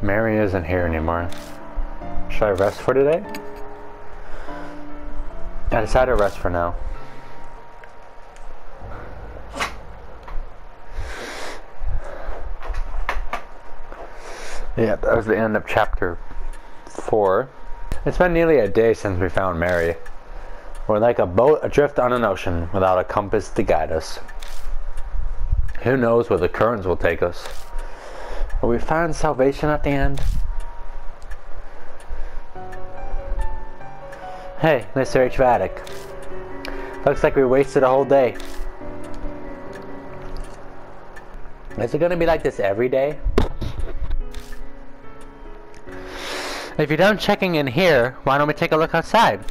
Mary isn't here anymore. Should I rest for today? I decided to rest for now. Yeah, that was the end of chapter 4. It's been nearly a day since we found Mary. We're like a boat adrift on an ocean without a compass to guide us. Who knows where the currents will take us? Will we find salvation at the end? Hey, Mr. H-Vatic. Looks like we wasted a whole day. Is it gonna be like this every day? If you're done checking in here, why don't we take a look outside?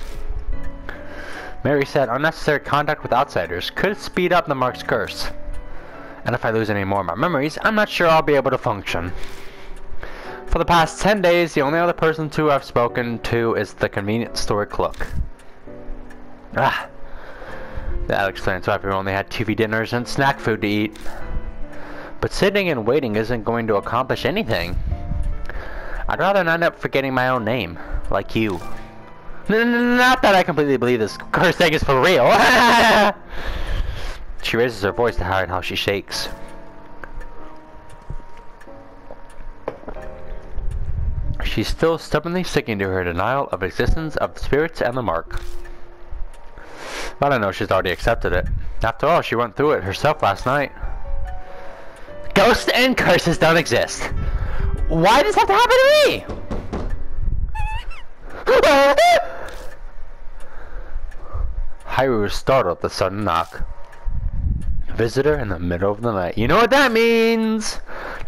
Mary said unnecessary contact with outsiders could speed up the Mark's curse. And if I lose any more of my memories, I'm not sure I'll be able to function. For the past 10 days, the only other person to have spoken to is the convenience store clerk. Ah, that explains why we only had TV dinners and snack food to eat. But sitting and waiting isn't going to accomplish anything. I'd rather not end up forgetting my own name, like you. Not that I completely believe this curse thing is for real. She raises her voice to hide how she shakes. She's still stubbornly sticking to her denial of existence of the spirits and the Mark. But I know she's already accepted it. After all, she went through it herself last night. Ghosts and curses don't exist. Why does this have to happen to me? Hyrule was startled at the sudden knock. Visitor in the middle of the night. You know what that means?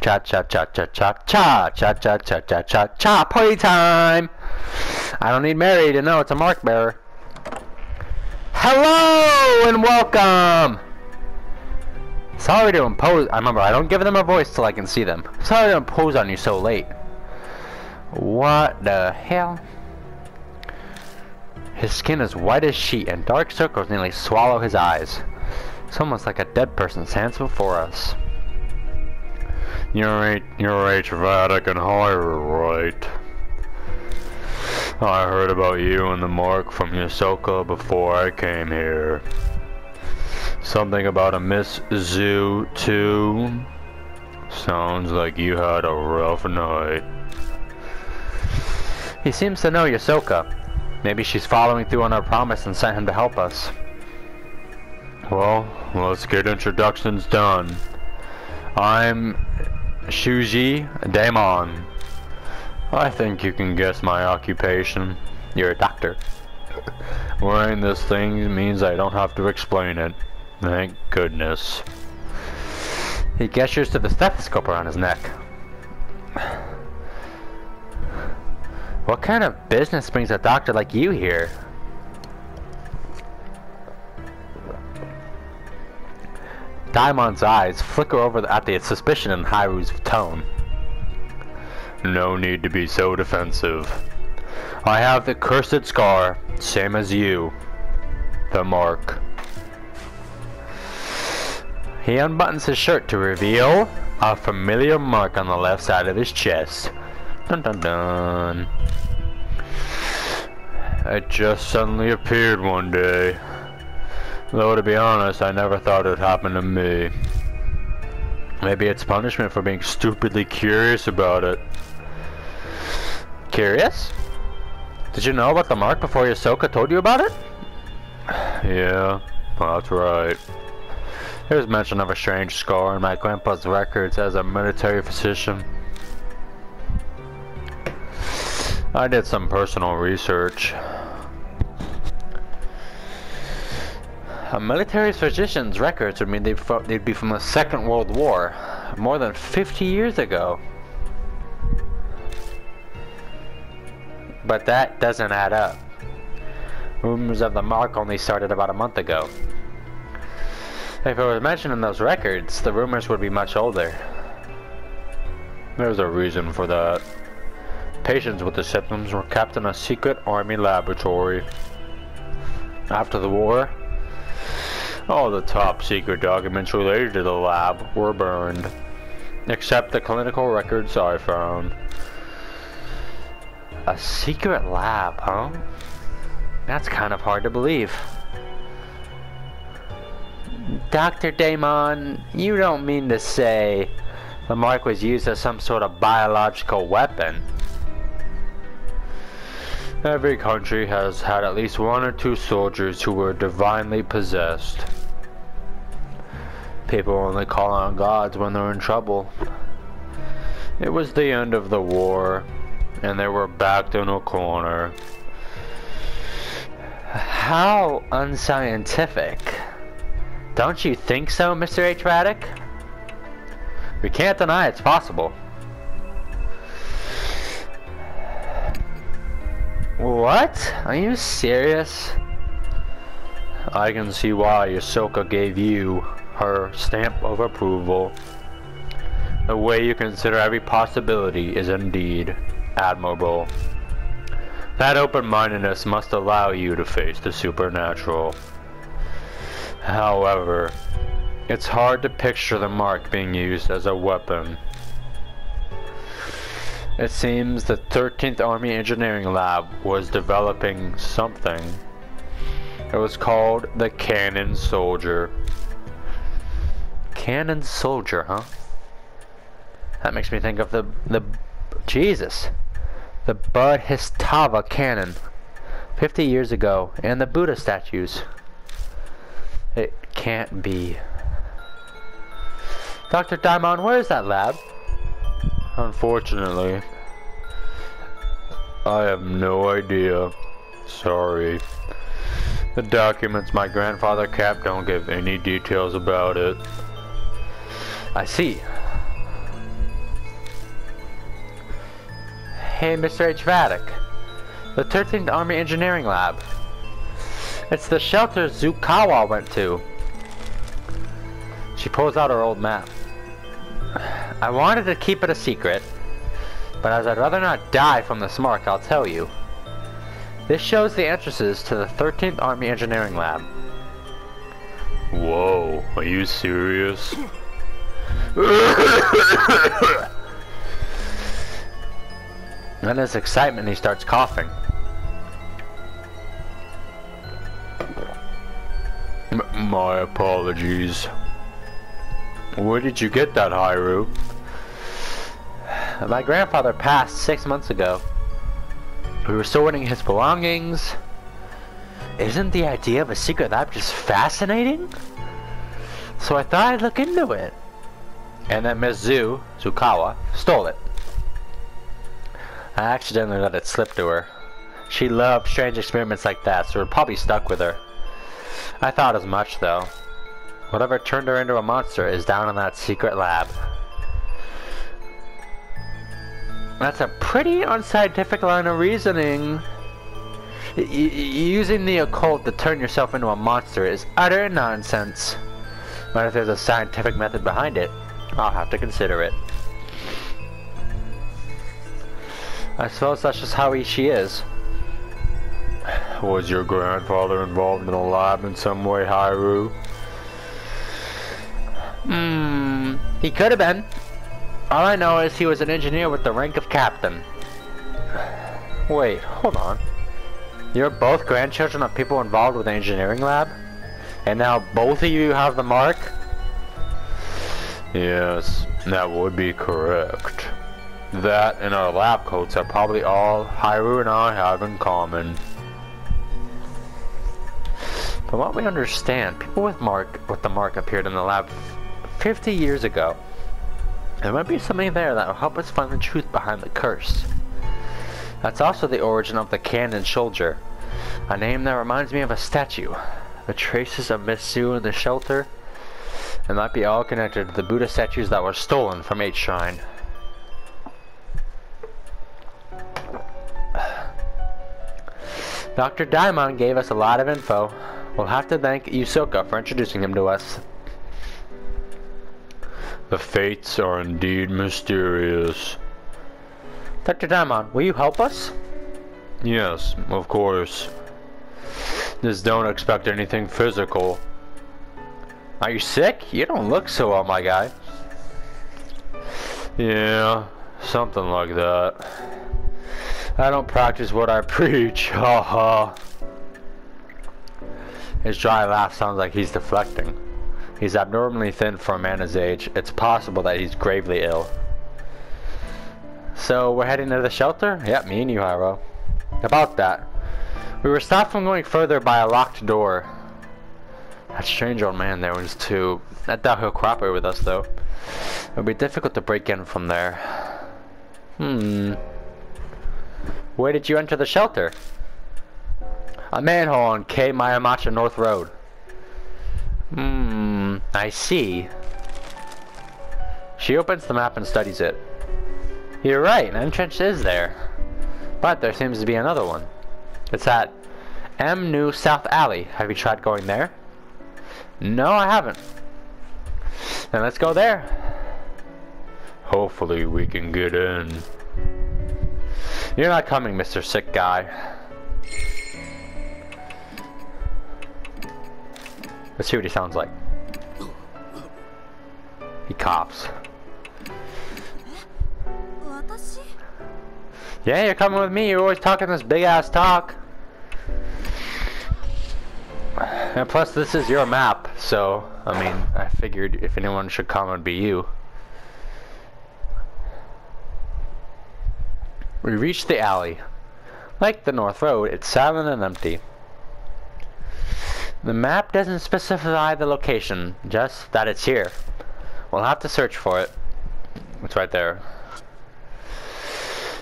Cha cha cha cha cha cha cha cha cha cha cha cha party time! I don't need Mary to know it's a mark bearer. Hello and welcome! Sorry to impose. I remember I don't give them a voice till I can see them. Sorry to impose on you so late. What the hell? His skin is white as sheet and dark circles nearly swallow his eyes. It's almost like a dead person stands before us. You're H-Vatic and Hyrule, right? I heard about you and the Mark from Yosoka before I came here. Something about a Miss Zoo, too? Sounds like you had a rough night. He seems to know Yosoka. Maybe she's following through on her promise and sent him to help us. Well, let's get introductions done. I'm Shuji Daemon. I think you can guess my occupation. You're a doctor. Wearing this thing means I don't have to explain it. Thank goodness. He gestures to the stethoscope around his neck. What kind of business brings a doctor like you here? Daimon's eyes flicker over at the suspicion in Hyrule's tone. No need to be so defensive. I have the cursed scar, same as you. The Mark. He unbuttons his shirt to reveal a familiar mark on the left side of his chest. Dun dun dun. It just suddenly appeared one day. Though to be honest, I never thought it would happen to me. Maybe it's punishment for being stupidly curious about it. Curious? Did you know about the mark before Yosoka told you about it? Yeah, that's right. There's mention of a strange scar in my grandpa's records as a military physician. I did some personal research. A military physician's records would mean they'd be from the Second World War, more than 50 years ago. But that doesn't add up. Rumors of the mark only started about a month ago. If it was mentioned in those records, the rumors would be much older. There's a reason for that. Patients with the symptoms were kept in a secret army laboratory. After the war, all the top secret documents related to the lab were burned. Except the clinical records I found. A secret lab, huh? That's kind of hard to believe. Dr. Damon, you don't mean to say the mark was used as some sort of biological weapon? Every country has had at least one or two soldiers who were divinely possessed. People only call on gods when they're in trouble. It was the end of the war, and they were backed in a corner. How unscientific. Don't you think so, Mr. H. Raddick? We can't deny it's possible. What? Are you serious? I can see why Ahsoka gave you her stamp of approval. The way you consider every possibility is indeed admirable. That open-mindedness must allow you to face the supernatural. However, it's hard to picture the mark being used as a weapon. It seems the 13th Army Engineering Lab was developing something. It was called the Cannon Soldier. Cannon Soldier, huh? That makes me think of the Jesus. The Bodhisattva cannon, 50 years ago, and the Buddha statues. It can't be. Dr. Daimon, where is that lab? Unfortunately, I have no idea. Sorry. The documents my grandfather kept don't give any details about it. I see. Hey, Mr. H. Raddick. The 13th Army Engineering Lab. It's the shelter Zukawa went to. She pulls out her old map. I wanted to keep it a secret, but as I'd rather not die from this mark, I'll tell you. This shows the entrances to the 13th Army Engineering Lab. Whoa, are you serious? In his excitement, he starts coughing. My apologies. Where did you get that, Hyrule? My grandfather passed 6 months ago. We were sorting his belongings. Isn't the idea of a secret lab just fascinating? So I thought I'd look into it. And then Miss Zukawa, stole it. I accidentally let it slip to her. She loved strange experiments like that, so it probably stuck with her. I thought as much, though. Whatever turned her into a monster is down in that secret lab. That's a pretty unscientific line of reasoning. Using the occult to turn yourself into a monster is utter nonsense. But if there's a scientific method behind it, I'll have to consider it. I suppose that's just how she is. Was your grandfather involved in the lab in some way, Hyrule? He could have been. All I know is he was an engineer with the rank of captain. Wait, hold on. You're both grandchildren of people involved with the engineering lab? And now both of you have the mark? Yes, that would be correct. That and our lab coats are probably all Hyrule and I have in common. From what we understand, people with the mark appeared in the lab 50 years ago. There might be something there that will help us find the truth behind the curse. That's also the origin of the Cannon Soldier, a name that reminds me of a statue. The traces of Miss Sue in the shelter, it might be all connected to the Buddha statues that were stolen from H Shrine. Dr. Daimon gave us a lot of info. We'll have to thank Yusoka for introducing him to us. The fates are indeed mysterious. Dr. Daimon, will you help us? Yes, of course. Just don't expect anything physical. Are you sick? You don't look so well, my guy. Yeah, something like that. I don't practice what I preach, haha. His dry laugh sounds like he's deflecting. He's abnormally thin for a man his age. It's possible that he's gravely ill. So, we're heading to the shelter? Yep, me and you, Hiro. About that. We were stopped from going further by a locked door. That strange old man there was too. I doubt he'll cooperate with us, though. It would be difficult to break in from there. Where did you enter the shelter? A manhole on K Mayamacha North Road. I see. She opens the map and studies it. You're right, an entrance is there. But there seems to be another one. It's at M New South Alley. Have you tried going there? No, I haven't. Then let's go there. Hopefully we can get in. You're not coming, Mr. Sick Guy. Let's see what he sounds like. He coughs. Yeah, you're coming with me. You're always talking this big ass talk. And plus, this is your map, so, I mean, I figured if anyone should come, it would be you. We reached the alley. Like the North Road, it's silent and empty. The map doesn't specify the location, just that it's here. We'll have to search for it. It's right there.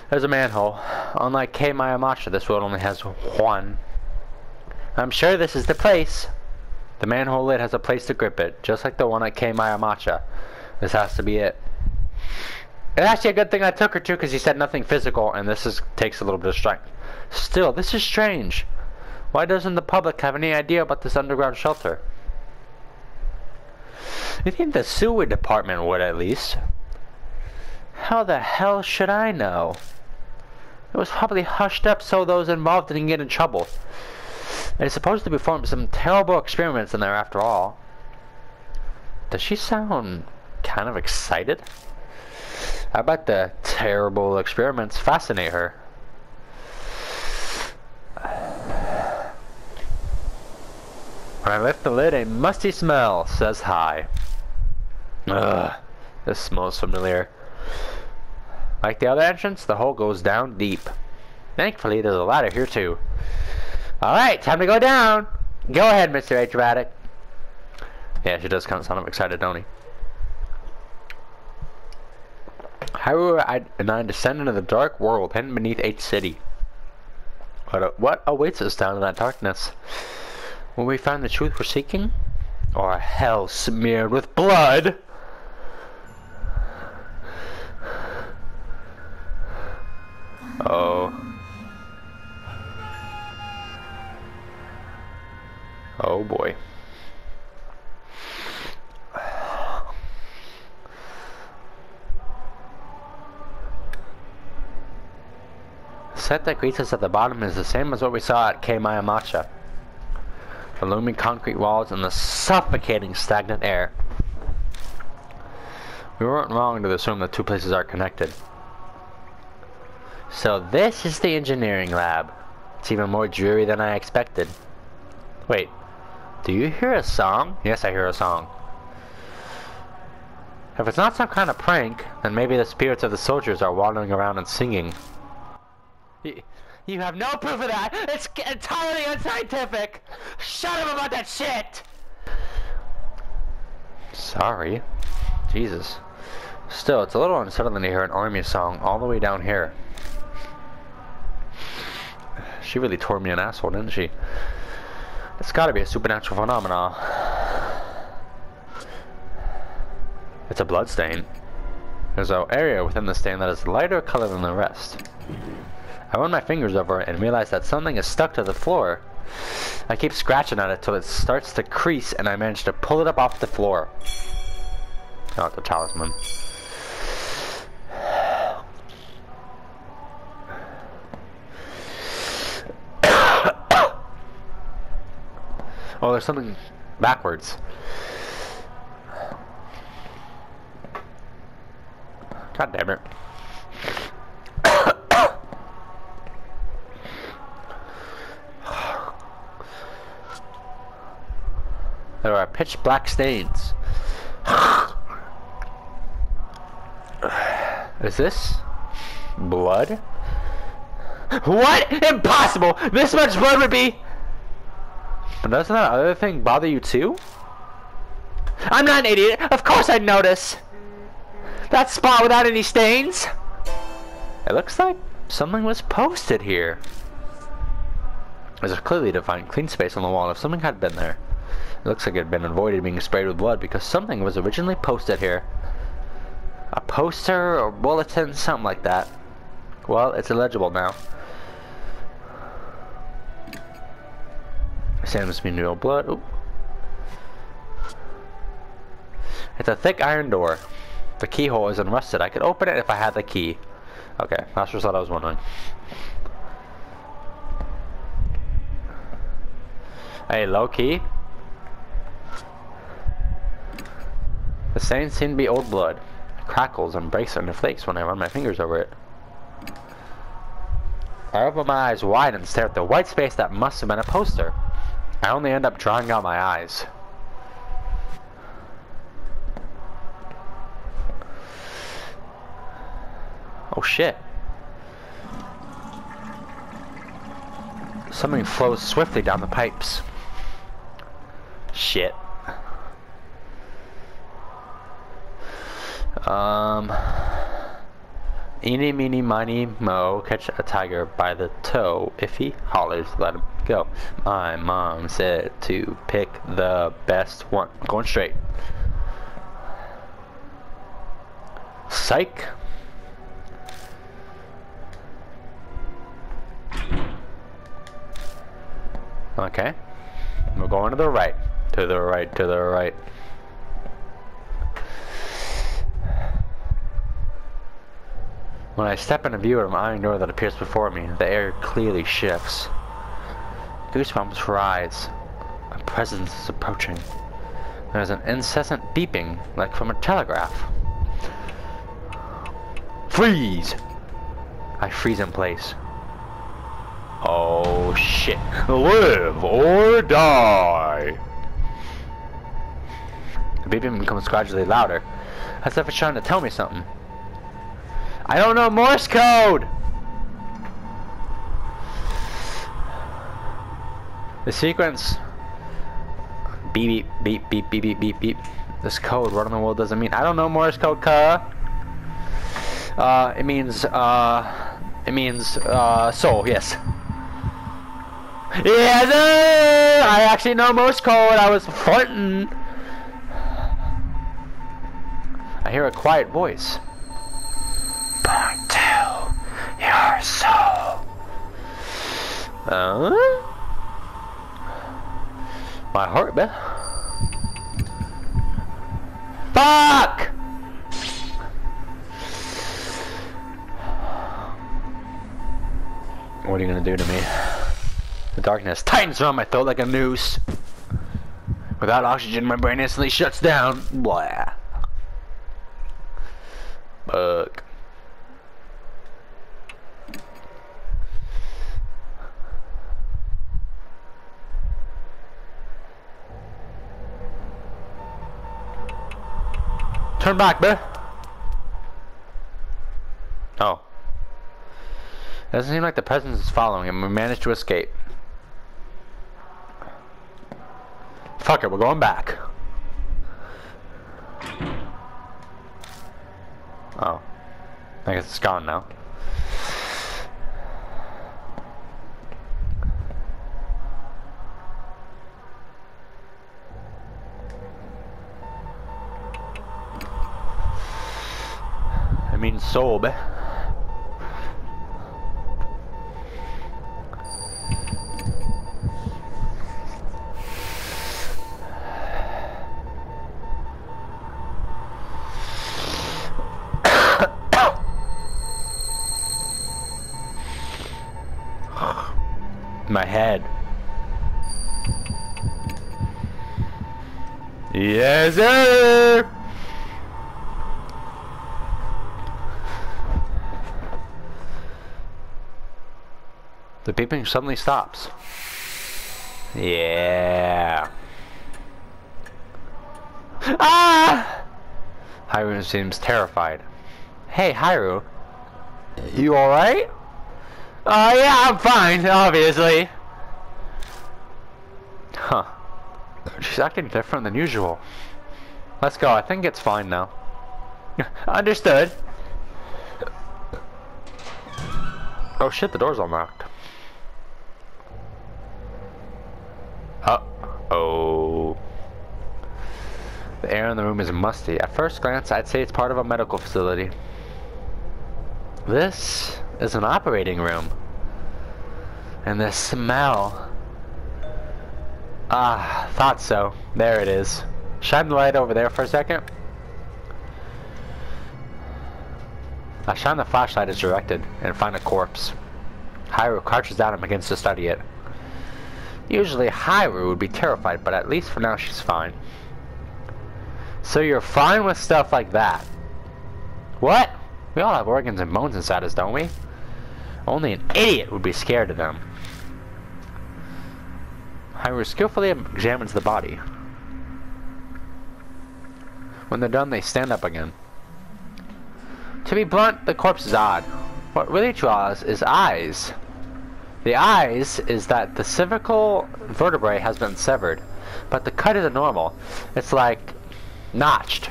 There's a manhole. Unlike K Mayamacha, this road only has one. I'm sure this is the place. The manhole lid has a place to grip it, just like the one at K Mayamacha. This has to be it. It's actually a good thing I took her to, because he said nothing physical, and this takes a little bit of strength. Still, this is strange. Why doesn't the public have any idea about this underground shelter? You think the sewer department would, at least? How the hell should I know? It was probably hushed up so those involved didn't get in trouble. It's supposed to perform some terrible experiments in there after all. Does she sound kind of excited? I bet the terrible experiments fascinate her. When I lift the lid, a musty smell says hi. Ugh, this smells familiar. Like the other entrance, the hole goes down deep. Thankfully, there's a ladder here too. Alright, time to go down! Go ahead, Mr. Acrobatic. Yeah, she does kind of sound excited, don't he? Hiro and I descend into the dark world hidden beneath H-City. What awaits us down in that darkness? Will we find the truth we're seeking? Or a hell smeared with blood? Oh. Oh boy. The set that greets us at the bottom is the same as what we saw at K Mayamacha. The looming concrete walls and the suffocating stagnant air. We weren't wrong to assume the two places are connected. So this is the engineering lab. It's even more dreary than I expected. Wait, do you hear a song? Yes, I hear a song. If it's not some kind of prank, then maybe the spirits of the soldiers are wandering around and singing. You have no proof of that! It's entirely unscientific! Shut up about that shit! Sorry. Jesus. Still, it's a little unsettling to hear an army song all the way down here. She really tore me an asshole, didn't she? It's gotta be a supernatural phenomenon. It's a blood stain. There's an area within the stain that is lighter color than the rest. I run my fingers over it and realize that something is stuck to the floor. I keep scratching at it till it starts to crease and I manage to pull it up off the floor. Oh, it's a talisman. Oh, there's something backwards. God, God damn it. There are pitch black stains. Is this blood? What? Impossible! This much blood would be... But doesn't that other thing bother you too? I'm not an idiot! Of course I'd notice! That spot without any stains? It looks like something was posted here. There's a clearly defined clean space on the wall, and if something had been there, it looks like it had been avoided being sprayed with blood because something was originally posted here. A poster or bulletin, something like that. Well, it's illegible now. Sand must be real blood. Ooh. It's a thick iron door. The keyhole isn't rusted. I could open it if I had the key. Okay, that's just what I was wondering. Hey, low key. The stains seem to be old blood. It crackles and breaks into flakes when I run my fingers over it. I open my eyes wide and stare at the white space that must have been a poster. I only end up drawing out my eyes. Oh shit. Something flows swiftly down the pipes. Shit. Eeny, meeny, miny, mo, catch a tiger by the toe. If he hollers, let him go. My mom said to pick the best one. I'm going straight. Psych. Okay. We're going to the right. To the right, to the right. When I step in a view of an iron door that appears before me, the air clearly shifts. Goosebumps rise. A presence is approaching. There's an incessant beeping, like from a telegraph. Freeze! I freeze in place. Oh shit. Live or die! The beeping becomes gradually louder, as if it's trying to tell me something. I don't know Morse code! The sequence... Beep, beep, beep, beep, beep, beep, beep. This code, what in the world does it mean? I don't know Morse code, it means soul, yes. Yes, sir! I actually know Morse code, I was frontin'. I hear a quiet voice. Point to your soul. My heart, man. Fuck! What are you gonna do to me? The darkness tightens around my throat like a noose. Without oxygen, my brain instantly shuts down. Blah. Fuck. Turn back, bruh. Oh. It doesn't seem like the presence is following him. We managed to escape. Fuck it, we're going back. Oh. I guess it's gone now. I mean soul, bruh. My head. Yes, sir. The beeping suddenly stops. Yeah. Ah! Haru seems terrified. Hey, Haru. You alright? Yeah, I'm fine, obviously. Huh. She's acting different than usual. Let's go, I think it's fine now. Understood. Oh shit, the door's unlocked. Uh-oh. The air in the room is musty. At first glance, I'd say it's part of a medical facility. This is an operating room. And the smell. Ah, thought so. There it is. Shine the light over there for a second. I shine the flashlight as directed and find a corpse. Haru crouches down and begins to study it. Usually Haru would be terrified, but at least for now she's fine. So you're fine with stuff like that? What? We all have organs and bones inside us, don't we? Only an idiot would be scared of them. Haru skillfully examines the body. When they're done, they stand up again. To be blunt, the corpse is odd. What really draws is eyes. The eyes is that the cervical vertebrae has been severed, but the cut is normal. It's like notched.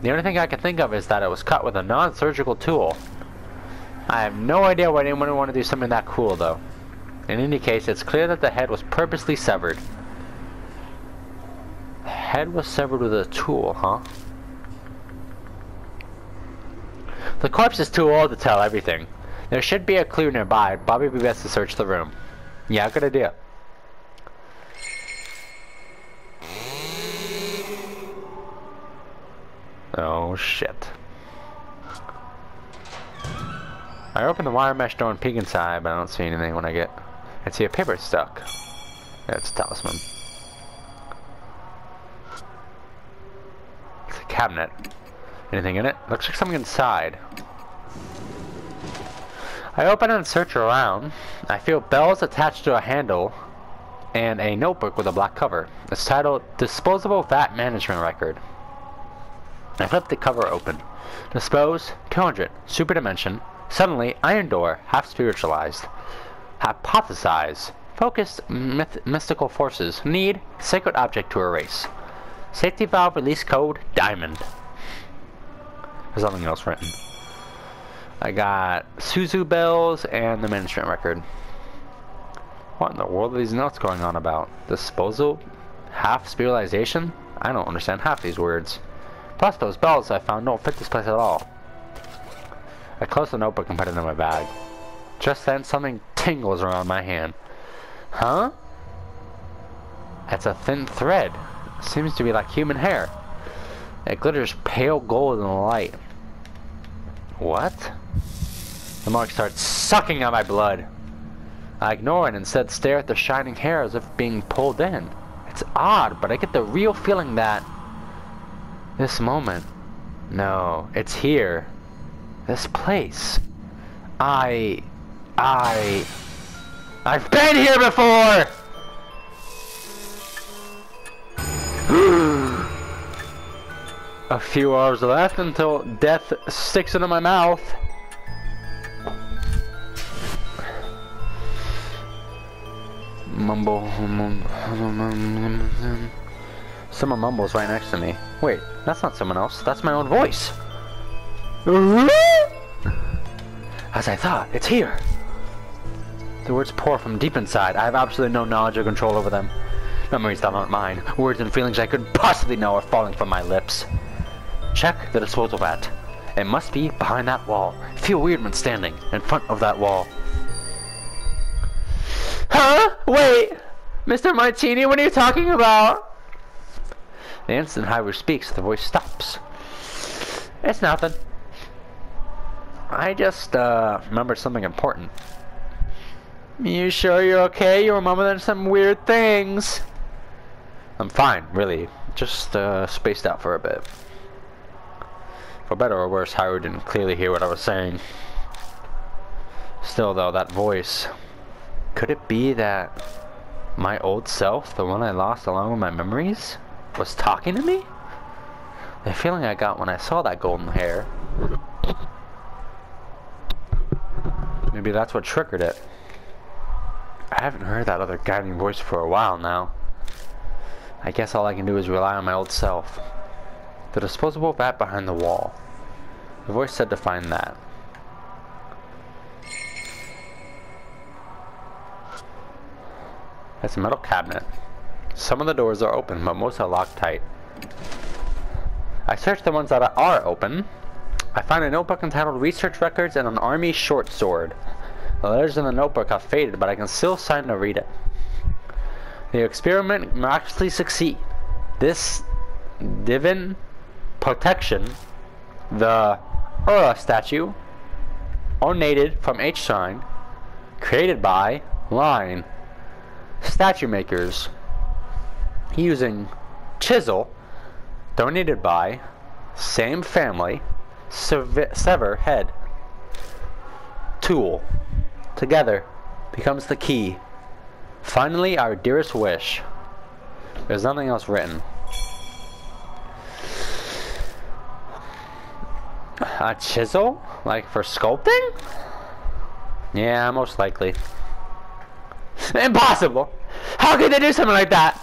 The only thing I can think of is that it was cut with a non-surgical tool. I have no idea why anyone would want to do something that cool, though. In any case, it's clear that the head was purposely severed. The head was severed with a tool, huh? The corpse is too old to tell everything. There should be a clue nearby. Probably be best to search the room. Yeah, good idea. Oh shit. I open the wire mesh door and peek inside, but I don't see anything when I see a paper stuck. That's a talisman. It's a cabinet. Anything in it? Looks like something inside. I open and search around. I feel bells attached to a handle and a notebook with a black cover. It's titled Disposable VAT Management Record. I flip the cover open. Dispose, 200, super dimension. Suddenly, iron door, half spiritualized. Hypothesize, focused mystical forces. Need, sacred object to erase. Safety valve release code, diamond. There's something else written. I got Suzu bells and the management record. What in the world are these notes going on about? Disposal? Half spiritualization? I don't understand half these words. Plus those bells I found don't fit this place at all. I close the notebook and put it in my bag. Just then something tingles around my hand. Huh? It's a thin thread. Seems to be like human hair. It glitters pale gold in the light. What? The mark starts sucking at my blood. I ignore it and instead stare at the shining hair as if being pulled in. It's odd, but I get the real feeling that this moment, no, it's here. This place. I've been here before! A few hours left until death sticks into my mouth. Mumble. Someone mumbles right next to me. Wait, that's not someone else. That's my own voice. As I thought, it's here. The words pour from deep inside. I have absolutely no knowledge or control over them. Memories that aren't mine. Words and feelings I couldn't possibly know are falling from my lips. Check the disposal vat. It must be behind that wall. Feel weird when standing in front of that wall. Huh? Wait! Mr. Martini, what are you talking about? The instant Haru speaks, the voice stops. It's nothing. I just, remembered something important. You sure you're okay? You remember some weird things. I'm fine, really. Just, spaced out for a bit. For better or worse, Haru didn't clearly hear what I was saying. Still, though, that voice... Could it be that my old self, the one I lost along with my memories, was talking to me? The feeling I got when I saw that golden hair. Maybe that's what triggered it. I haven't heard that other guiding voice for a while now. I guess all I can do is rely on my old self. The disposable bat behind the wall. The voice said to find that. It's a metal cabinet. Some of the doors are open, but most are locked tight. I search the ones that are open. I find a notebook entitled Research Records and an Army Short Sword. The letters in the notebook have faded, but I can still sign to read it. The experiment miraculously succeed. This divine protection, the Ura statue, ornated from H sign, created by line statue makers, using chisel, donated by same family, sever head, tool, together becomes the key. Finally, our dearest wish. There's nothing else written. A chisel? Like for sculpting? Yeah, most likely. Impossible! How could they do something like that?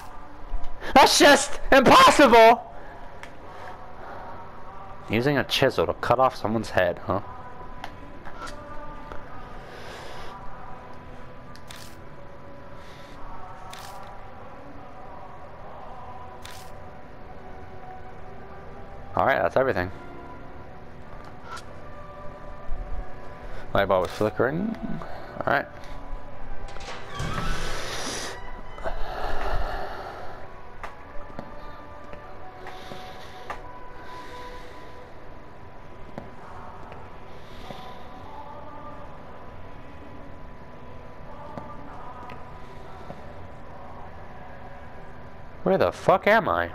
That's just impossible! Using a chisel to cut off someone's head, huh? Alright, that's everything. Light bulb is flickering. Alright. Where the fuck am I?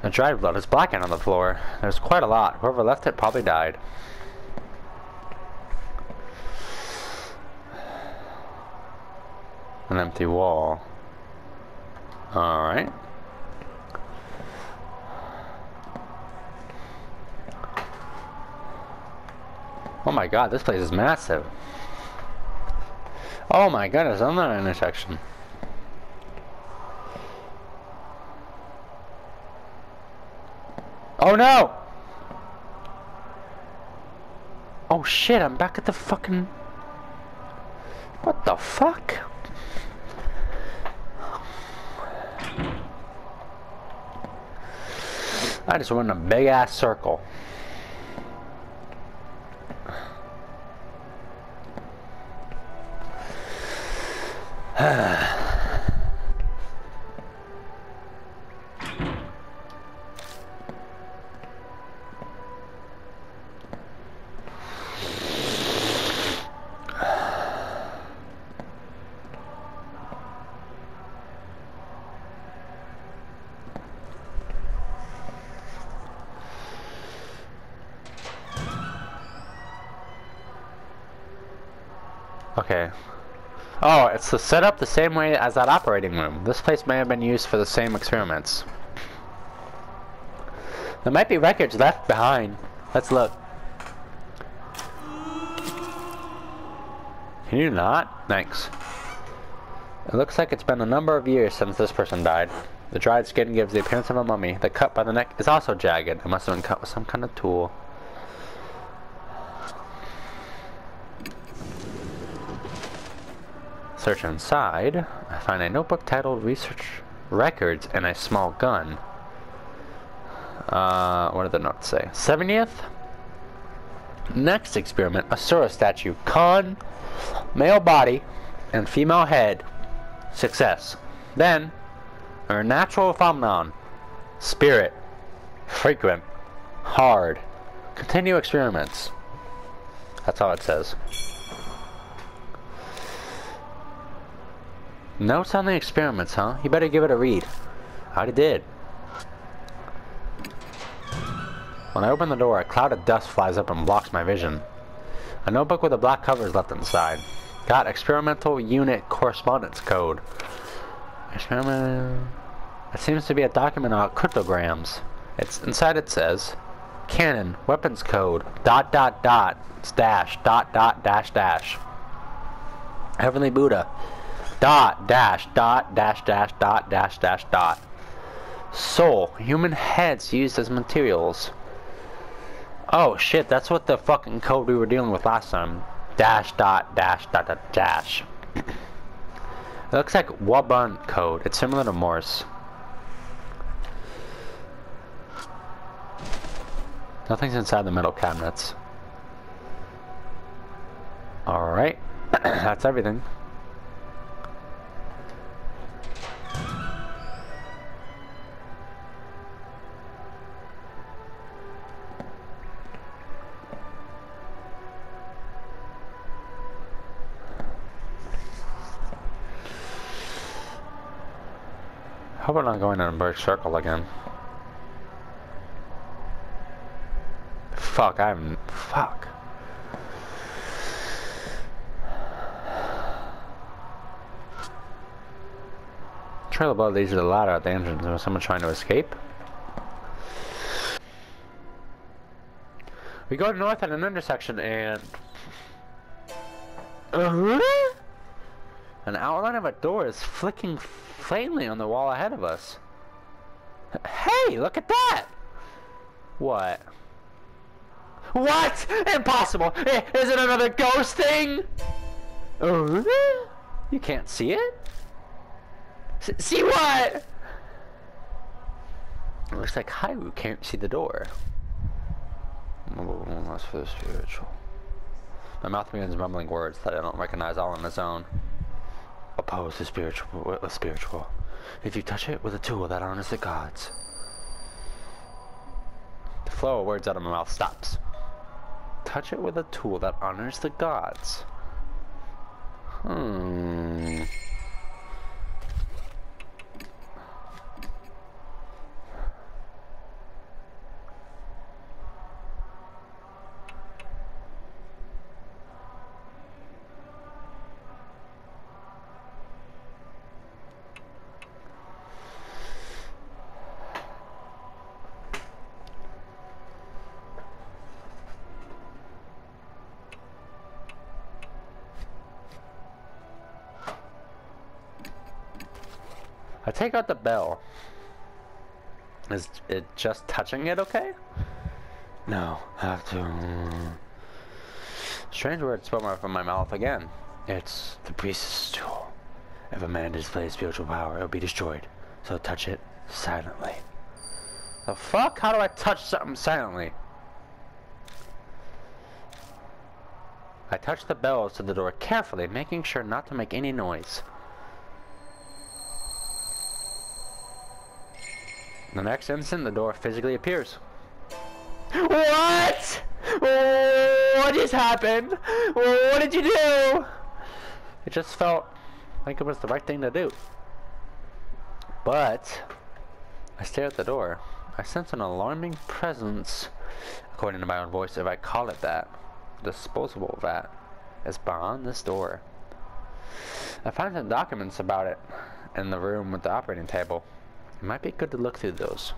The dried blood is blackened on the floor. There's quite a lot. Whoever left it probably died. An empty wall. Alright. Oh my god, this place is massive. Oh my goodness, another intersection. Oh no! Oh shit, I'm back at the fucking... What the fuck? I just went in a big ass circle. Okay. Oh, it's set up the same way as that operating room. This place may have been used for the same experiments. There might be records left behind. Let's look. Can you not? Thanks. It looks like it's been a number of years since this person died. The dried skin gives the appearance of a mummy. The cut by the neck is also jagged. It must have been cut with some kind of tool. Search inside. I find a notebook titled Research Records and a small gun. What did the note say? 70th? Next experiment, a Sura statue. Con, male body, and female head. Success. Then, a natural phenomenon. Spirit. Frequent. Hard. Continue experiments. That's all it says. Notes on the experiments, huh? You better give it a read. I already did. When I open the door, a cloud of dust flies up and blocks my vision. A notebook with a black cover is left inside. Got experimental unit correspondence code. Experiment. It seems to be a document about cryptograms. It's inside. It says, "Canon weapons code dash dash. Heavenly Buddha dash dash. Soul human heads used as materials." Oh shit! That's what the fucking code we were dealing with last time. Dash. It looks like Wabun code. It's similar to Morse. Nothing's inside the metal cabinets. Alright. That's everything. Hope I'm not going in a big circle again. Fuck, fuck. Trail above these are the ladder at the entrance. Was someone trying to escape? We go north at an intersection and... an outline of a door is flicking faintly on the wall ahead of us. Hey, look at that! What? What? Impossible! Is it another ghost thing? You can't see it? See what? It looks like Hyrule can't see the door. That's for the spiritual. My mouth begins mumbling words that I don't recognize all on its own. Oppose the spiritual. If you touch it with a tool that honors the gods. The flow of words out of my mouth stops. Touch it with a tool that honors the gods. I take out the bell. Is it just touching it okay? No, I have to... Strange words spoke from my mouth again. It's the priest's tool. If a man displays spiritual power, it'll be destroyed. So touch it silently. The fuck? How do I touch something silently? I touch the bells to the door carefully, making sure not to make any noise. The next instant, the door physically appears. What? What just happened? What did you do? It just felt like it was the right thing to do. But I stare at the door. I sense an alarming presence, according to my own voice, if I call it that. Disposable vat is behind this door. I find some documents about it in the room with the operating table. It might be good to look through those.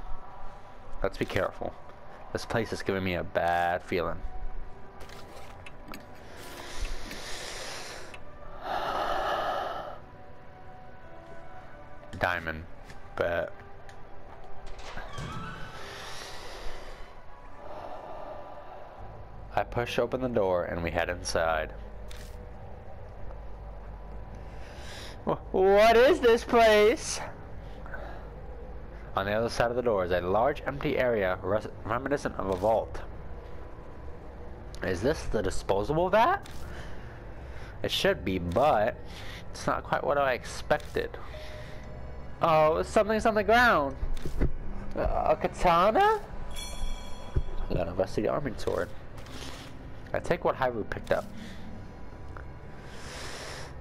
Let's be careful. This place is giving me a bad feeling. Diamond. Bet. I push open the door and we head inside. What is this place? On the other side of the door is a large empty area reminiscent of a vault. Is this the disposable vat? It should be, but it's not quite what I expected. Oh, something's on the ground. A katana? I got a rusty arming sword. I take what Hyrule picked up.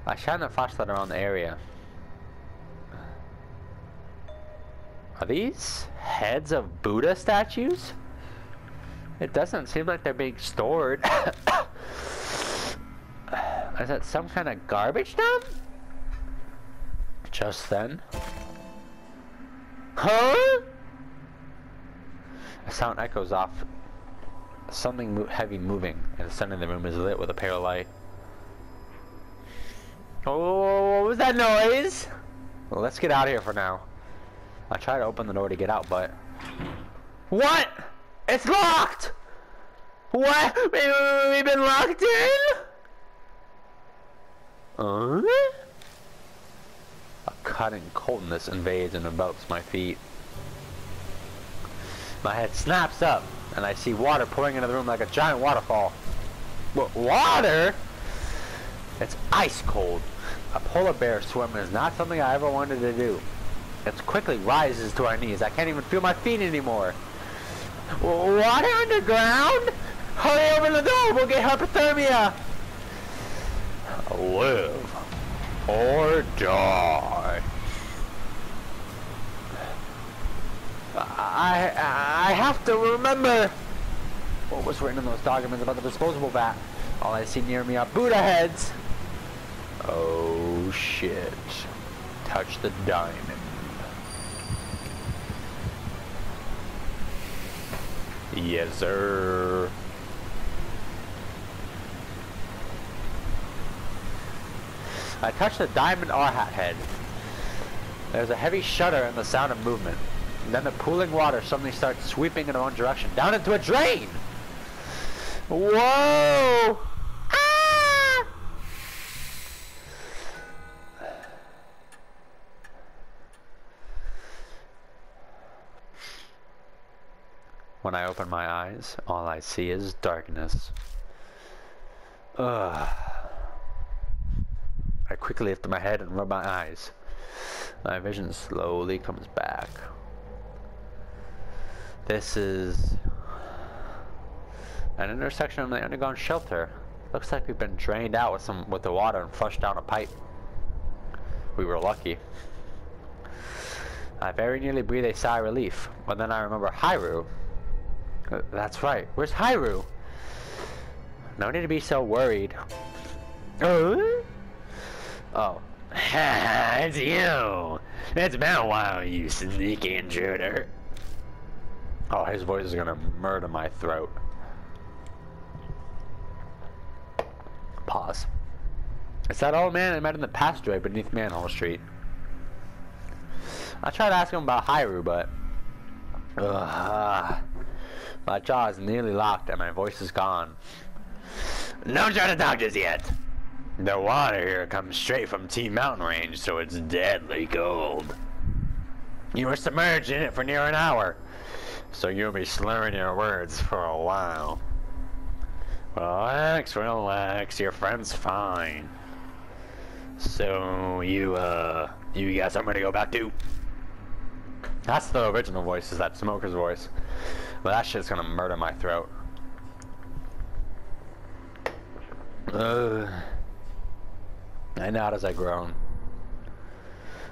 I shine the flashlight around the area. Are these heads of Buddha statues? It doesn't seem like they're being stored. I Is that some kind of garbage dump? Just then. Huh? A sound echoes off. Something heavy moving, and the center of the room is lit with a pale light. Oh, what was that noise? Well, let's get out of here for now. I try to open the door to get out, but... What? It's locked! What? We've been locked in? A cutting coldness invades and envelops my feet. My head snaps up, and I see water pouring into the room like a giant waterfall. What, water? It's ice cold. A polar bear swimming is not something I ever wanted to do. It quickly rises to our knees. I can't even feel my feet anymore. Water underground? Hurry, open the door, we'll get hypothermia! Live or die. I have to remember what was written in those documents about the disposable vat. All I see near me are Buddha heads. Oh shit. Touch the diamond. Yes, sir. I touch the diamond R-hat head. There's a heavy shudder and the sound of movement. And then the pooling water suddenly starts sweeping in one direction, down into a drain! Whoa! Ah! When I open my eyes, all I see is darkness. Ugh. I quickly lift my head and rub my eyes. My vision slowly comes back. This is an intersection of the underground shelter. Looks like we've been drained out with the water and flushed down a pipe. We were lucky. I very nearly breathe a sigh of relief, but then I remember Hyrule. That's right. Where's Hyrule? No need to be so worried. Oh, it's you. It's been a while, you sneaky intruder. Oh, his voice is gonna murder my throat. Pause. It's that old man I met in the passageway beneath Manhole Street. I tried to ask him about Hyrule, but... my jaw is nearly locked and my voice is gone. Don't try to talk just yet. The water here comes straight from T Mountain Range, so it's deadly cold. You were submerged in it for near an hour, so you'll be slurring your words for a while. Relax, relax, your friend's fine. So, you got somewhere to go back to? That's the original voice, is that smoker's voice. But that shit's gonna murder my throat. I nod as I groan.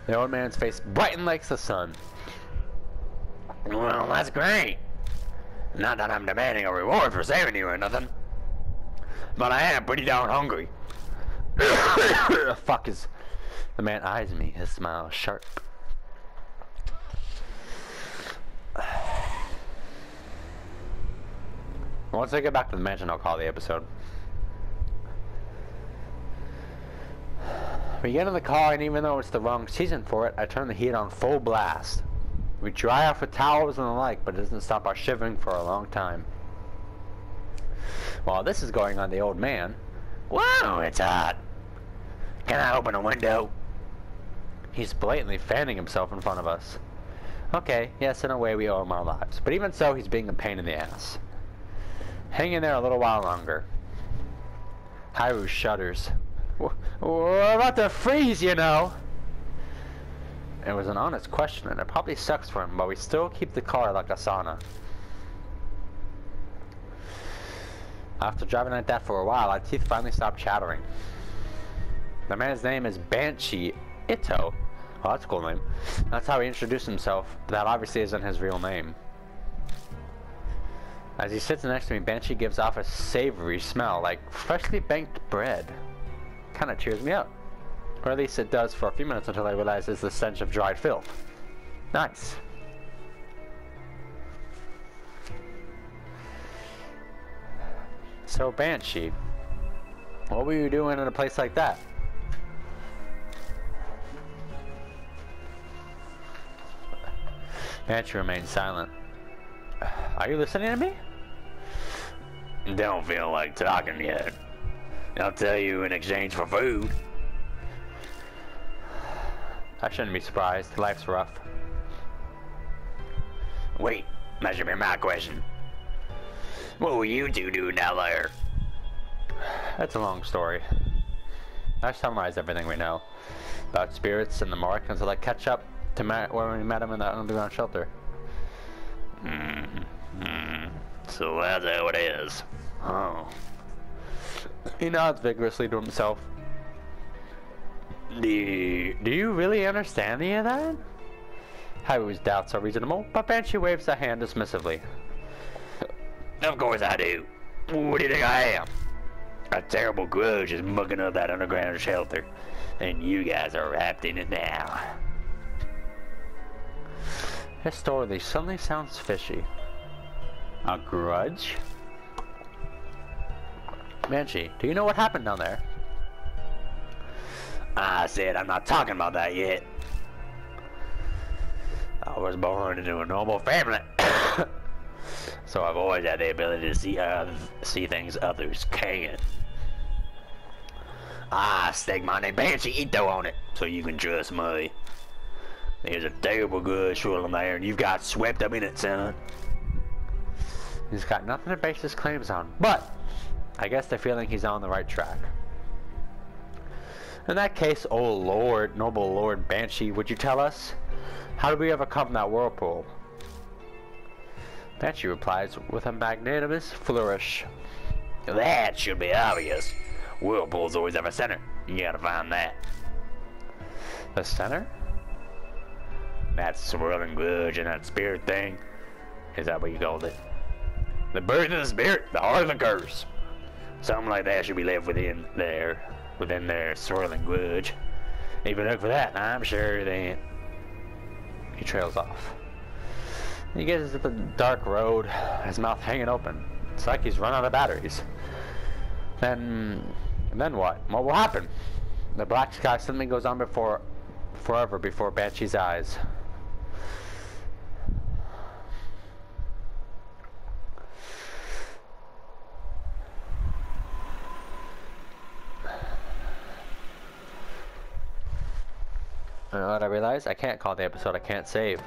The old man's face brightened like the sun. Well, that's great. Not that I'm demanding a reward for saving you or nothing. But I am pretty darn hungry. The fuck is... The man eyes me, his smile sharp. Once I get back to the mansion, I'll call the episode. We get in the car, and even though it's the wrong season for it, I turn the heat on full blast. We dry off with towels and the like, but it doesn't stop our shivering for a long time. While this is going on, the old man... Whoa, it's hot. Can I open a window? He's blatantly fanning himself in front of us. Okay, yes, in a way we owe him our lives. But even so, he's being a pain in the ass. Hang in there a little while longer. Hyrule shudders. We're about to freeze, you know. It was an honest question, and it probably sucks for him, but we still keep the car like a sauna. After driving like that for a while, our teeth finally stopped chattering. The man's name is Banshee Ito. Oh, that's a cool name. That's how he introduced himself, but that obviously isn't his real name. As he sits next to me, Banshee gives off a savory smell, like freshly baked bread. kinda cheers me up. Or at least it does for a few minutes until I realize it's the stench of dried filth. Nice. So, Banshee, what were you doing in a place like that? Banshee remained silent. Are you listening to me? Don't feel like talking yet. I'll tell you in exchange for food. I shouldn't be surprised. Life's rough. Wait, that should be my question. What were you two doing down there? That's a long story. I've summarized everything we know about spirits and the mark until I catch up to where we met him in that underground shelter. So that's how it is. Oh. He nods vigorously to himself. Do you really understand any of that? Harry's doubts are reasonable, but Banshee waves a hand dismissively. Of course I do. What do you think I am? A terrible grudge is mucking up that underground shelter, and you guys are wrapped in it now. His story suddenly sounds fishy. A grudge? Banshee, do you know what happened down there? I said I'm not talking about that yet. I was born into a normal family. So I've always had the ability to see things others can't. I stake my name Banshee Ito on it, so you can trust me. There's a terrible good swirling there, and you've got swept up in it, son. He's got nothing to base his claims on, but I guess they're feeling he's on the right track. In that case, oh Lord, noble Lord Banshee, would you tell us? How did we overcome that whirlpool? Banshee replies with a magnanimous flourish. That should be obvious. Whirlpools always have a center. You gotta find that. The center? That swirling grudge and that spirit thing. Is that what you called it? The birth of the spirit, the heart of the curse. Something like that should be left within their swirling grudge. If you look for that, I'm sure they ain't. He trails off. He gets to the dark road, his mouth hanging open. It's like he's run out of batteries. Then what? What will happen? The black sky suddenly goes on forever before Banshee's eyes. You know what I realized? I can't call the episode, I can't save.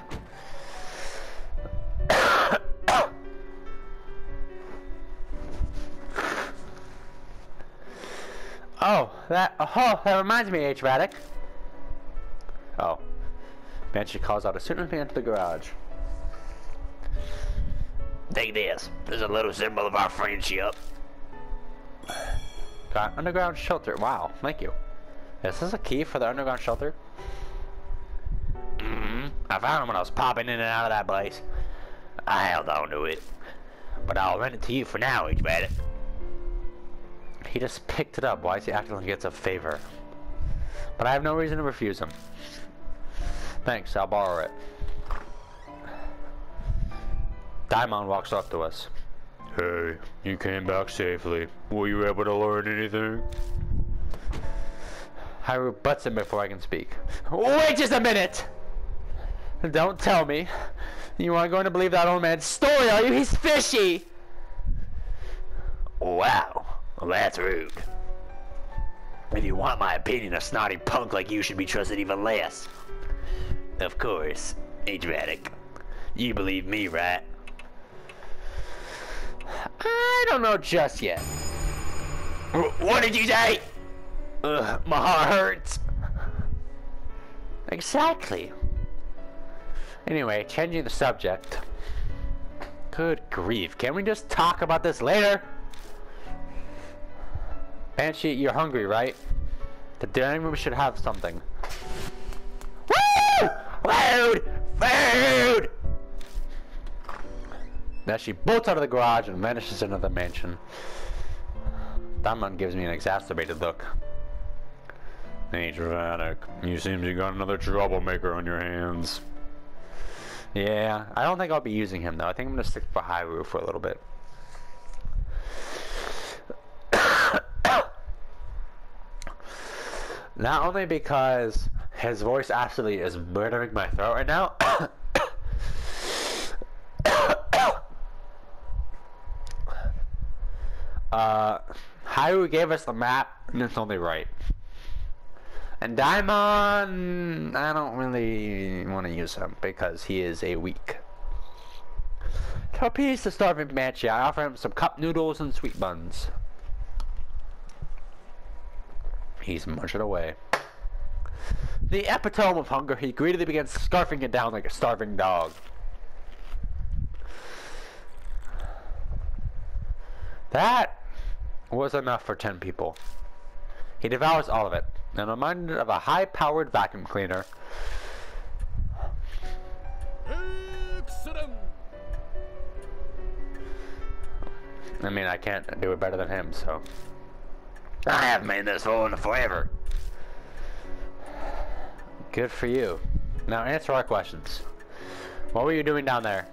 that reminds me, H-Radic. Oh. Banshee calls out as soon as we enter the garage. Take this. There's a little symbol of our friendship. Got underground shelter. Wow, thank you. Is this a key for the underground shelter? I found it when I was popping in and out of that place. I held on to it. But I'll rent it to you for now, H-Radic. He just picked it up. Why is he acting like it's a favor? But I have no reason to refuse him. Thanks, I'll borrow it. Daimon walks up to us. Hey, you came back safely. Were you able to learn anything? Haru butts him before I can speak. Wait just a minute! Don't tell me. You aren't going to believe that old man's story, are you? He's fishy! Wow. Well, that's rude. If you want my opinion, a snotty punk like you should be trusted even less. Of course, H-Radic. You believe me, right? I don't know just yet. What did you say? Ugh, my heart hurts. Exactly. Anyway, changing the subject. Good grief, can we just talk about this later? Banshee, you're hungry, right? The dining room should have something. Woo! Food! Food! Now she bolts out of the garage and vanishes into the mansion. Daimon gives me an exacerbated look. Hey, dramatic. You seem you got another troublemaker on your hands. Yeah, I don't think I'll be using him though. I think I'm gonna stick for Hyrule for a little bit. Not only because his voice actually is murdering my throat right now. Hyrule gave us the map, and it's only right. And Daimon, I don't really want to use him because he is a weak. To appease the starving Banshee, I offer him some cup noodles and sweet buns. He's munching away. The epitome of hunger, he greedily begins scarfing it down like a starving dog. That was enough for 10 people. He devours all of it, and reminded of a high-powered vacuum cleaner. Excellent. I mean, I can't do it better than him, so. I haven't made this full in forever. Good for you. Now answer our questions. What were you doing down there?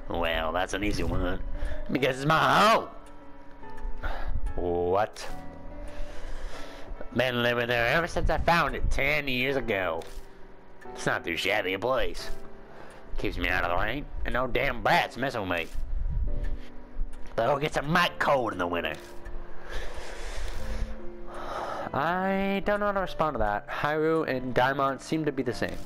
Well, that's an easy one. Because it's my home. What? Been living there ever since I found it 10 years ago. It's not too shabby a place. Keeps me out of the rain, and no damn bats messing with me. Though it gets a mighty cold in the winter. I don't know how to respond to that. Hyrule and Daimon seem to be the same.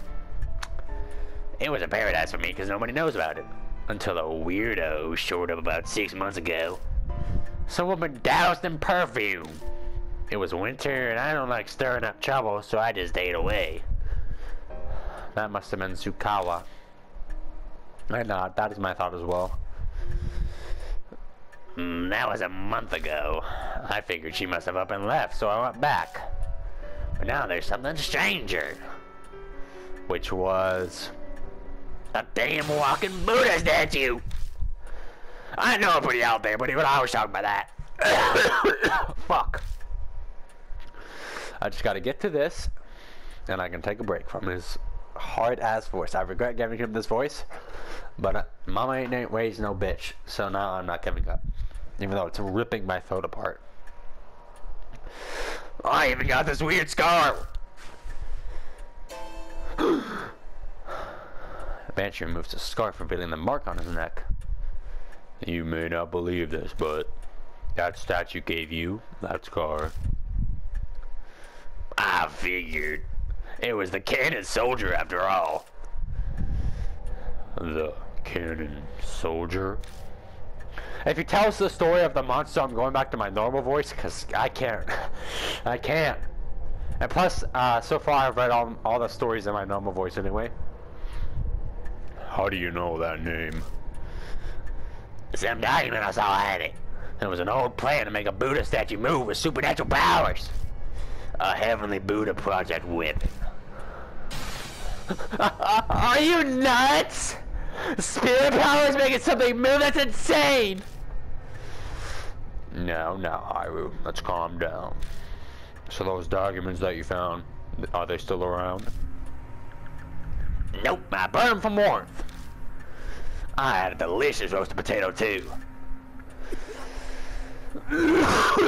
It was a paradise for me because nobody knows about it. Until a weirdo showed up about 6 months ago. Some woman doused in perfume. It was winter and I don't like stirring up trouble, so I just stayed away. That must have been Tsukawa. That is my thought as well. That was a month ago. I figured she must have up and left, so I went back. But now there's something stranger. Which was... a damn walking Buddha statue! I know I'm pretty out there, but he would always talk about that. Fuck. I just gotta get to this, and I can take a break from his hard-ass voice. I regret giving him this voice, but mama ain't raised no bitch, so now I'm not giving up. Even though it's ripping my throat apart. I even got this weird scar! Banshee removes the scarf, revealing the mark on his neck. You may not believe this, but that statue gave you that scar. I figured. It was the cannon soldier after all. The cannon soldier? If you tell us the story of the monster, I'm going back to my normal voice, because I can't. I can't. And plus, so far I've read all the stories in my normal voice anyway. How do you know that name? Some document I saw had it. It was an old plan to make a Buddha statue move with supernatural powers. A heavenly Buddha project weapon. Are you nuts? Spirit powers making something move? That's insane! No, Hyrule, let's calm down. So those documents that you found, are they still around? Nope, I burned them from warmth. I had a delicious roasted potato too.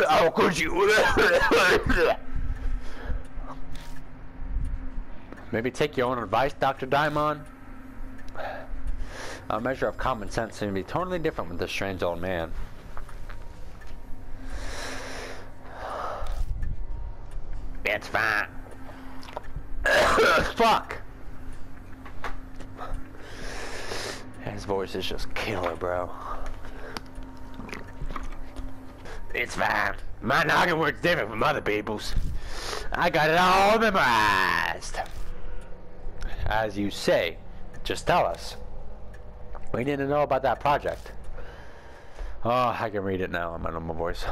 How could you? Maybe take your own advice, Dr. Daimon. A measure of common sense seems to be totally different with this strange old man. It's fine. Fuck! His voice is just killer, bro. It's fine. My noggin works different from other people's. I got it all memorized. As you say, just tell us. We need to know about that project. Oh, I can read it now in my normal voice.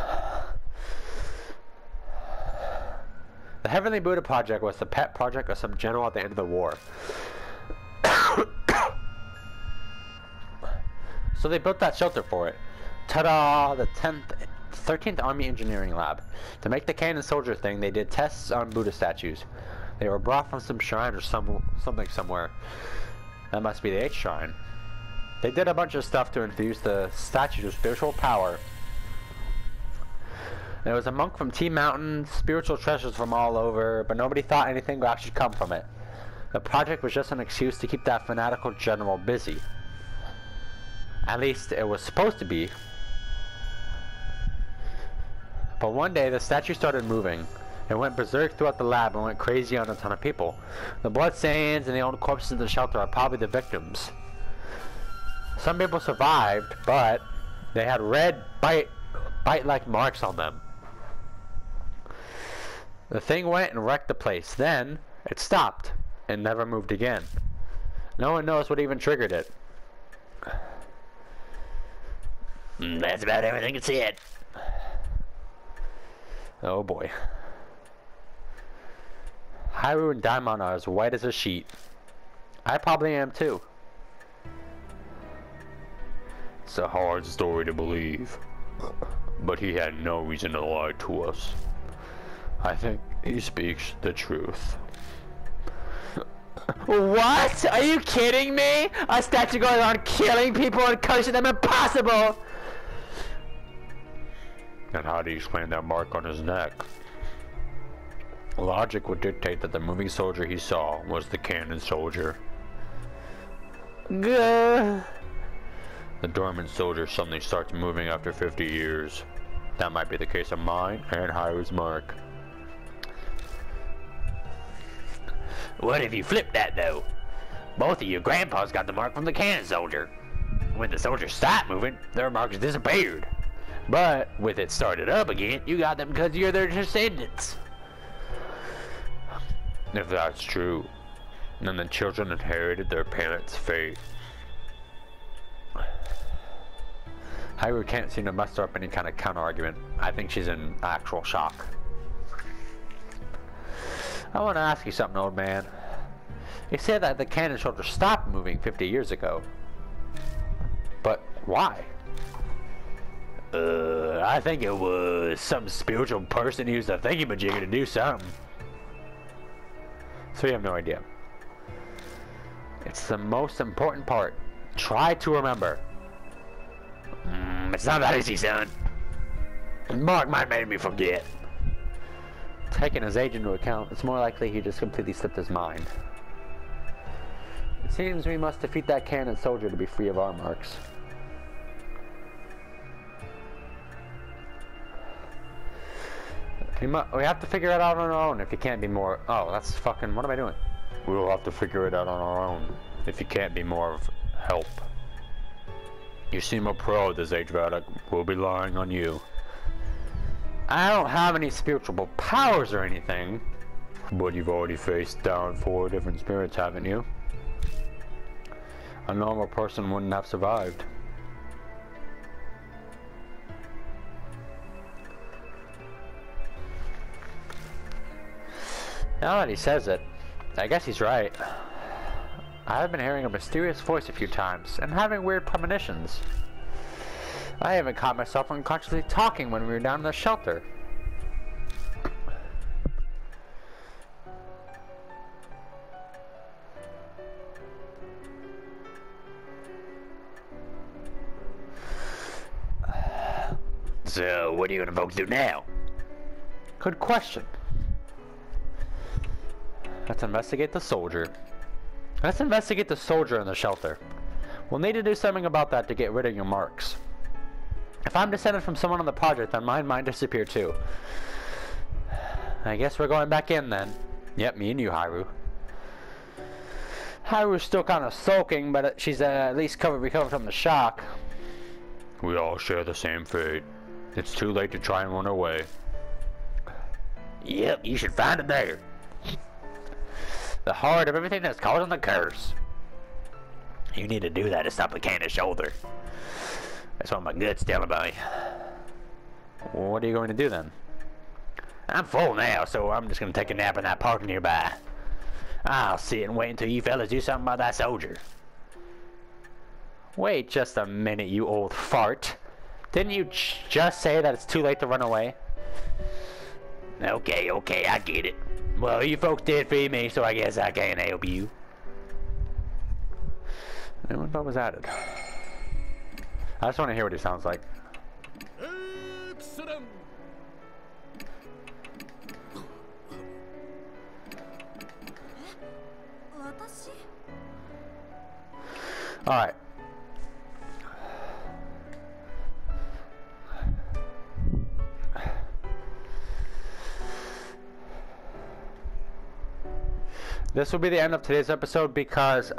The Heavenly Buddha Project was the pet project of some general at the end of the war. So they built that shelter for it. Ta-da! The 10th 13th Army Engineering Lab. To make the cannon soldier thing, they did tests on Buddha statues. They were brought from some shrine or something somewhere. That must be the 8th shrine. They did a bunch of stuff to infuse the statues with spiritual power. There was a monk from T Mountain, spiritual treasures from all over, but nobody thought anything would actually come from it. The project was just an excuse to keep that fanatical general busy. At least it was supposed to be. But one day the statue started moving. It went berserk throughout the lab and went crazy on a ton of people. The bloodstains and the old corpses in the shelter are probably the victims. Some people survived, but they had red bite-like marks on them. The thing went and wrecked the place. Then it stopped and never moved again. No one knows what even triggered it. That's about everything it said. Oh boy. Hyrule and Daimon are as white as a sheet. I probably am too. It's a hard story to believe, but he had no reason to lie to us. I think he speaks the truth. What? Are you kidding me? A statue going on killing people and cursing them? Impossible! And how do you explain that mark on his neck? Logic would dictate that the moving soldier he saw was the cannon soldier. Gah. The dormant soldier suddenly starts moving after 50 years. That might be the case of mine and Hyru's mark. What if you flip that though? Both of your grandpas got the mark from the cannon soldier. When the soldier stopped moving, their marks disappeared. But with it started up again, you got them because you're their descendants. If that's true, then the children inherited their parents' fate. Hyru can't seem to muster up any kind of counter-argument. I think she's in actual shock. I want to ask you something, old man. You said that the cannon soldier stopped moving 50 years ago. But why? I think it was some spiritual person who used a thingy-majigger to do something. So you have no idea. It's the most important part. Try to remember. It's not that easy, son. Mark might make me forget. Taking his age into account, it's more likely he just completely slipped his mind. It seems we must defeat that cannon soldier to be free of our marks. We have to figure it out on our own if you can't be more... Oh, that's fucking... What am I doing? We'll have to figure it out on our own if you can't be more of help. You seem a pro at this age, Vadak. We'll be relying on you. I don't have any spiritual powers or anything. But you've already faced down 4 different spirits, haven't you? A normal person wouldn't have survived. Now that he says it, I guess he's right. I've been hearing a mysterious voice a few times, and having weird premonitions. I even caught myself unconsciously talking when we were down in the shelter. So, what are you gonna folks do now? Good question. Let's investigate the soldier. Let's investigate the soldier in the shelter. We'll need to do something about that to get rid of your marks. If I'm descended from someone on the project, then mine might disappear too. I guess we're going back in then. Yep, me and you, Hyru. Hyru's still kind of sulking, but she's at least recovered from the shock. We all share the same fate. It's too late to try and run away. Yep, you should find it there. The heart of everything that's causing the curse. You need to do that to stop the cannon shoulder. That's what my gut's telling me. What are you going to do then? I'm full now, so I'm just gonna take a nap in that park nearby. I'll sit and wait until you fellas do something about that soldier. Wait just a minute, you old fart. Didn't you just say that it's too late to run away? Okay, okay, I get it. Well, you folks did feed me, so I guess I can help you. New info was added. I just want to hear what he sounds like. Excellent. Alright. This will be the end of today's episode because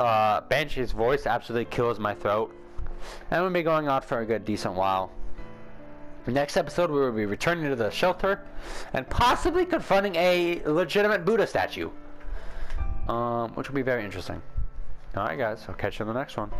Banshee's voice absolutely kills my throat. And we'll be going on for a good decent while. Next episode we will be returning to the shelter and possibly confronting a legitimate Buddha statue. Which will be very interesting. Alright guys, I'll catch you in the next one.